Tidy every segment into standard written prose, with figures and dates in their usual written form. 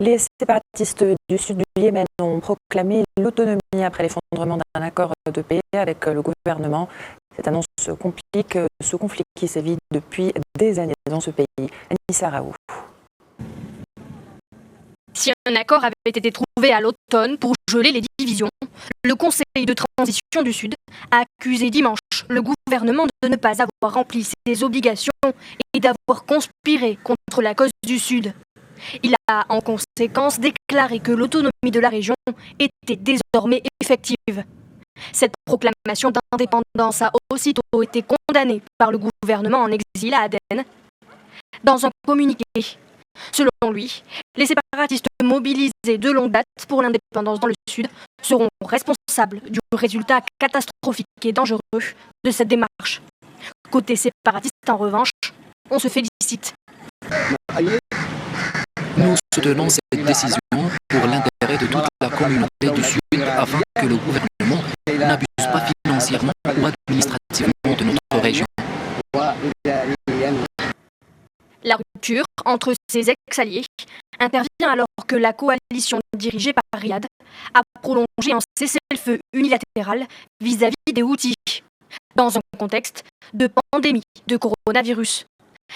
Les séparatistes du sud du Yémen ont proclamé l'autonomie après l'effondrement d'un accord de paix avec le gouvernement. Cette annonce complique ce conflit qui sévit depuis des années dans ce pays. Anissa Raoult. Si un accord avait été trouvé à l'automne pour geler les divisions, le Conseil de transition du Sud a accusé dimanche le gouvernement de ne pas avoir rempli ses obligations et d'avoir conspiré contre la cause du Sud. Il a en conséquence déclaré que l'autonomie de la région était désormais effective. Cette proclamation d'indépendance a aussitôt été condamnée par le gouvernement en exil à Aden. Dans un communiqué, selon lui, les séparatistes mobilisés de longue date pour l'indépendance dans le Sud seront responsables du résultat catastrophique et dangereux de cette démarche. Côté séparatiste, en revanche, on se félicite. Nous soutenons cette décision pour l'intérêt de toute la communauté du Sud afin que le gouvernement n'abuse pas financièrement ou administrativement de notre région. La rupture entre ces ex-alliés intervient alors que la coalition dirigée par Riyad a prolongé un cessez-le-feu unilatéral vis-à-vis des Houthis, dans un contexte de pandémie de coronavirus.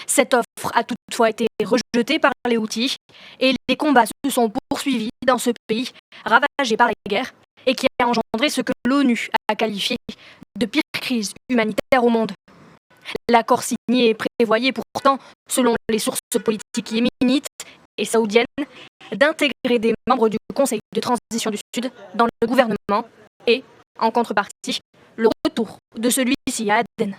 Cette offre a toutefois été rejetée par les Houthis et les combats se sont poursuivis dans ce pays ravagé par la guerre et qui a engendré ce que l'ONU a qualifié de pire crise humanitaire au monde. L'accord signé prévoyait pourtant, selon les sources politiques yéménites et saoudiennes, d'intégrer des membres du Conseil de transition du Sud dans le gouvernement et, en contrepartie, le retour de celui-ci à Aden.